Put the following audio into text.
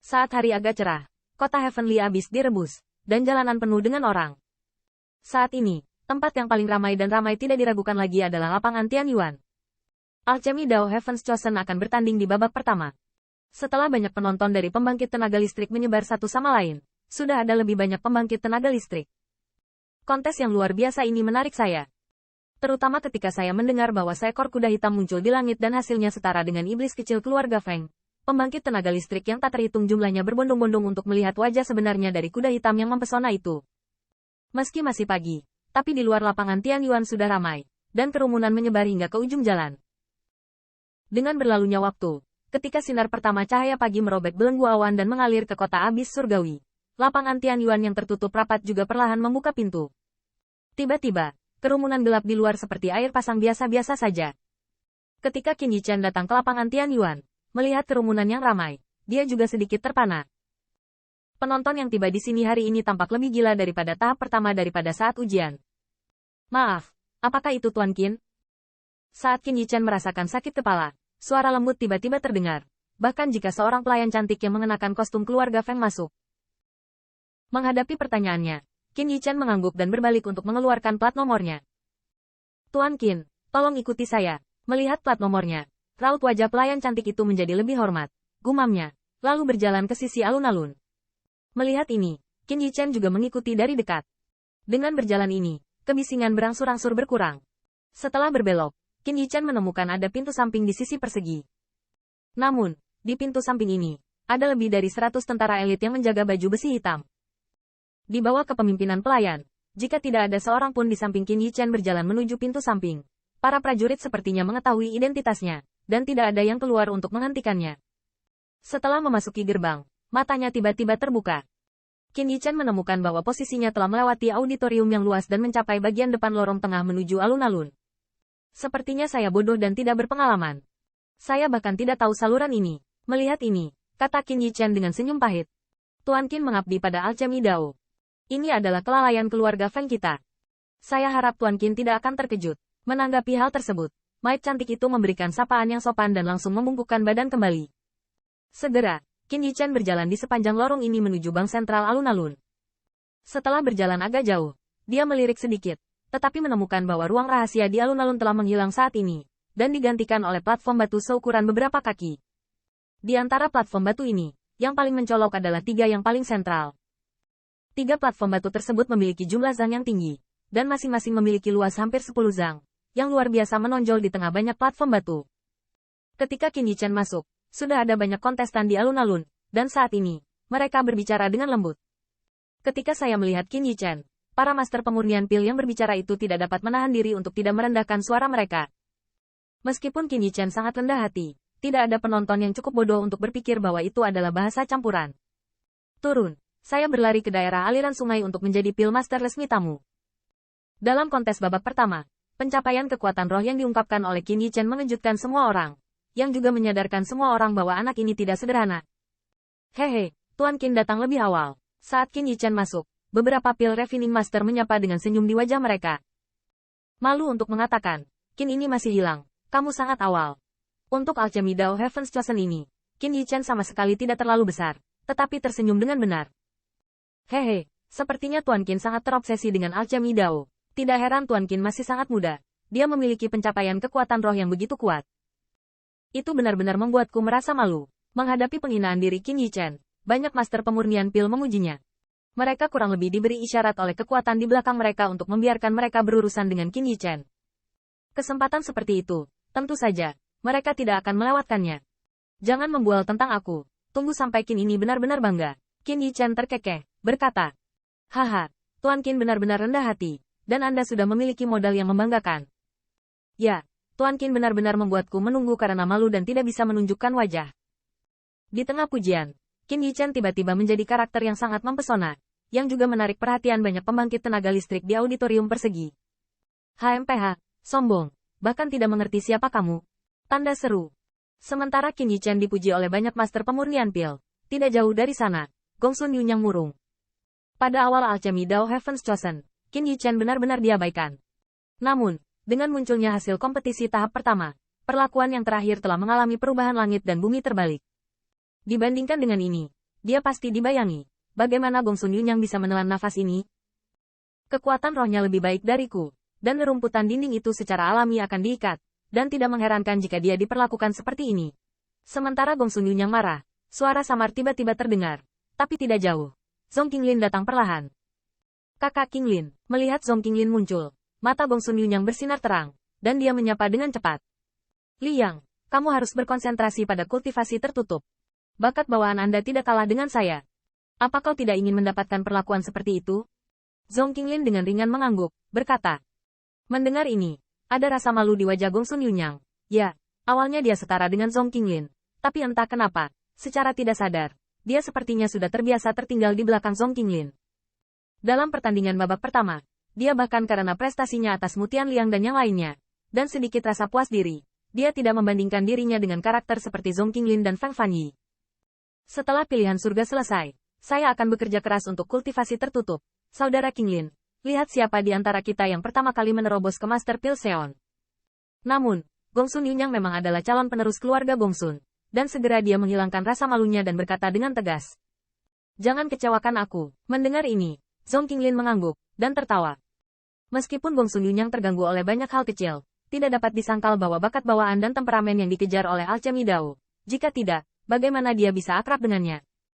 Saat hari agak cerah, kota Heavenly Abyss direbus, dan jalanan penuh dengan orang. Saat ini, tempat yang paling ramai dan ramai tidak diragukan lagi adalah lapangan Tianyuan. Alchemy Dao Heaven's Chosen akan bertanding di babak pertama. Setelah banyak penonton dari pembangkit tenaga listrik menyebar satu sama lain, sudah ada lebih banyak pembangkit tenaga listrik. Kontes yang luar biasa ini menarik saya. Terutama ketika saya mendengar bahwa seekor kuda hitam muncul di langit dan hasilnya setara dengan iblis kecil keluarga Feng. Pembangkit tenaga listrik yang tak terhitung jumlahnya berbondong-bondong untuk melihat wajah sebenarnya dari kuda hitam yang mempesona itu. Meski masih pagi, tapi di luar lapangan Tianyuan sudah ramai, dan kerumunan menyebar hingga ke ujung jalan. Dengan berlalunya waktu, ketika sinar pertama cahaya pagi merobek belenggu awan dan mengalir ke kota Abis Surgawi, lapangan Tianyuan yang tertutup rapat juga perlahan membuka pintu. Tiba-tiba, kerumunan gelap di luar seperti air pasang biasa-biasa saja. Ketika Qin Yichan datang ke lapangan Tianyuan, melihat kerumunan yang ramai, dia juga sedikit terpana. Penonton yang tiba di sini hari ini tampak lebih gila daripada tahap pertama daripada saat ujian. Maaf, apakah itu Tuan Qin? Saat Qin Yichan merasakan sakit kepala, suara lembut tiba-tiba terdengar, bahkan jika seorang pelayan cantik yang mengenakan kostum keluarga Feng masuk. Menghadapi pertanyaannya, Qin Yichan mengangguk dan berbalik untuk mengeluarkan plat nomornya. Tuan Qin, tolong ikuti saya. Melihat plat nomornya, raut wajah pelayan cantik itu menjadi lebih hormat, gumamnya, lalu berjalan ke sisi alun-alun. Melihat ini, Qin Yichan juga mengikuti dari dekat. Dengan berjalan ini, kebisingan berangsur-angsur berkurang. Setelah berbelok, Qin Yichan menemukan ada pintu samping di sisi persegi. Namun, di pintu samping ini, ada lebih dari 100 tentara elit yang menjaga baju besi hitam. Di bawah kepemimpinan pelayan, jika tidak ada seorang pun di samping Qin Yichan berjalan menuju pintu samping, para prajurit sepertinya mengetahui identitasnya, dan tidak ada yang keluar untuk menghentikannya. Setelah memasuki gerbang, matanya tiba-tiba terbuka. Qin Yichan menemukan bahwa posisinya telah melewati auditorium yang luas dan mencapai bagian depan lorong tengah menuju alun-alun. Sepertinya saya bodoh dan tidak berpengalaman. Saya bahkan tidak tahu saluran ini. Melihat ini, kata Qin Yichan dengan senyum pahit. Tuan Qin mengabdi pada Alchemy Dao. Ini adalah kelalaian keluarga Feng kita. Saya harap Tuan Qin tidak akan terkejut. Menanggapi hal tersebut, maid cantik itu memberikan sapaan yang sopan dan langsung membungkukkan badan kembali. Segera, Qin Yichan berjalan di sepanjang lorong ini menuju bank sentral alun-alun. Setelah berjalan agak jauh, dia melirik sedikit, tetapi menemukan bahwa ruang rahasia di alun-alun telah menghilang saat ini, dan digantikan oleh platform batu seukuran beberapa kaki. Di antara platform batu ini, yang paling mencolok adalah 3 yang paling sentral. 3 platform batu tersebut memiliki jumlah zang yang tinggi, dan masing-masing memiliki luas hampir 10 zang, yang luar biasa menonjol di tengah banyak platform batu. Ketika Qin Yichan masuk, sudah ada banyak kontestan di alun-alun, dan saat ini, mereka berbicara dengan lembut. Ketika saya melihat Qin Yichan, para master pemurnian pil yang berbicara itu tidak dapat menahan diri untuk tidak merendahkan suara mereka. Meskipun Qin Yichan sangat rendah hati, tidak ada penonton yang cukup bodoh untuk berpikir bahwa itu adalah bahasa campuran. Turun, saya berlari ke daerah aliran sungai untuk menjadi pil master resmi tamu. Dalam kontes babak pertama, pencapaian kekuatan roh yang diungkapkan oleh Qin Yichan mengejutkan semua orang, yang juga menyadarkan semua orang bahwa anak ini tidak sederhana. Hehe, Tuan Qin datang lebih awal. Saat Qin Yichan masuk, beberapa pil Refining Master menyapa dengan senyum di wajah mereka. Malu untuk mengatakan, Qin ini masih hilang, kamu sangat awal. Untuk Alchemy Dao Heaven's Chosen ini, Qin Yichan sama sekali tidak terlalu besar, tetapi tersenyum dengan benar. Hehe, sepertinya Tuan Qin sangat terobsesi dengan Alchemy Dao. Tidak heran Tuan Qin masih sangat muda. Dia memiliki pencapaian kekuatan roh yang begitu kuat. Itu benar-benar membuatku merasa malu. Menghadapi penghinaan diri Qin Yichan, banyak master pemurnian pil memujinya. Mereka kurang lebih diberi isyarat oleh kekuatan di belakang mereka untuk membiarkan mereka berurusan dengan Qin Yichan. Kesempatan seperti itu, tentu saja, mereka tidak akan melewatkannya. Jangan membual tentang aku. Tunggu sampai Qin ini benar-benar bangga. Qin Yichan terkekeh, berkata. Haha, Tuan Qin benar-benar rendah hati. Dan Anda sudah memiliki modal yang membanggakan. Ya, Tuan Qin benar-benar membuatku menunggu karena malu dan tidak bisa menunjukkan wajah. Di tengah pujian, Qin Yichan tiba-tiba menjadi karakter yang sangat mempesona, yang juga menarik perhatian banyak pembangkit tenaga listrik di auditorium persegi. HMPH, sombong, bahkan tidak mengerti siapa kamu. Tanda seru. Sementara Qin Yichan dipuji oleh banyak master pemurnian pil, tidak jauh dari sana, Gongsun Yunyang murung. Pada awal Alchemy Dao Heaven's Chosen, Qin Yichan benar-benar diabaikan. Namun, dengan munculnya hasil kompetisi tahap pertama, perlakuan yang terakhir telah mengalami perubahan langit dan bumi terbalik. Dibandingkan dengan ini, dia pasti dibayangi. Bagaimana Gongsun Yunyang bisa menelan nafas ini? Kekuatan rohnya lebih baik dariku, dan rerumputan dinding itu secara alami akan diikat, dan tidak mengherankan jika dia diperlakukan seperti ini. Sementara Gongsun Yunyang marah, suara samar tiba-tiba terdengar, tapi tidak jauh. Zhong Qinglin datang perlahan. Kakak Qinglin, melihat Zhong Qinglin muncul, mata Gongsun Yunyang bersinar terang, dan dia menyapa dengan cepat. Liang, kamu harus berkonsentrasi pada kultivasi tertutup. Bakat bawaan Anda tidak kalah dengan saya. Apa kau tidak ingin mendapatkan perlakuan seperti itu? Zhong Qinglin dengan ringan mengangguk, berkata. Mendengar ini, ada rasa malu di wajah Gongsun Yunyang. Ya, awalnya dia setara dengan Zhong Qinglin, tapi entah kenapa, secara tidak sadar, dia sepertinya sudah terbiasa tertinggal di belakang Zhong Qinglin. Dalam pertandingan babak pertama, dia bahkan karena prestasinya atas Mutian Liang dan yang lainnya, dan sedikit rasa puas diri, dia tidak membandingkan dirinya dengan karakter seperti Zhong Qinglin dan Feng Fanyi. Setelah pilihan surga selesai, saya akan bekerja keras untuk kultivasi tertutup. Saudara Qinglin, lihat siapa di antara kita yang pertama kali menerobos ke Master Pilseon. Namun, Gongsun Yunyang memang adalah calon penerus keluarga Gongsun, dan segera dia menghilangkan rasa malunya dan berkata dengan tegas. Jangan kecewakan aku. Mendengar ini, Zhong Qinglin mengangguk, dan tertawa. Meskipun Gongsun Yunyang terganggu oleh banyak hal kecil, tidak dapat disangkal bahwa bakat bawaan dan temperamen yang dikejar oleh Alchemy Dao. Jika tidak, bagaimana dia bisa akrab dengannya?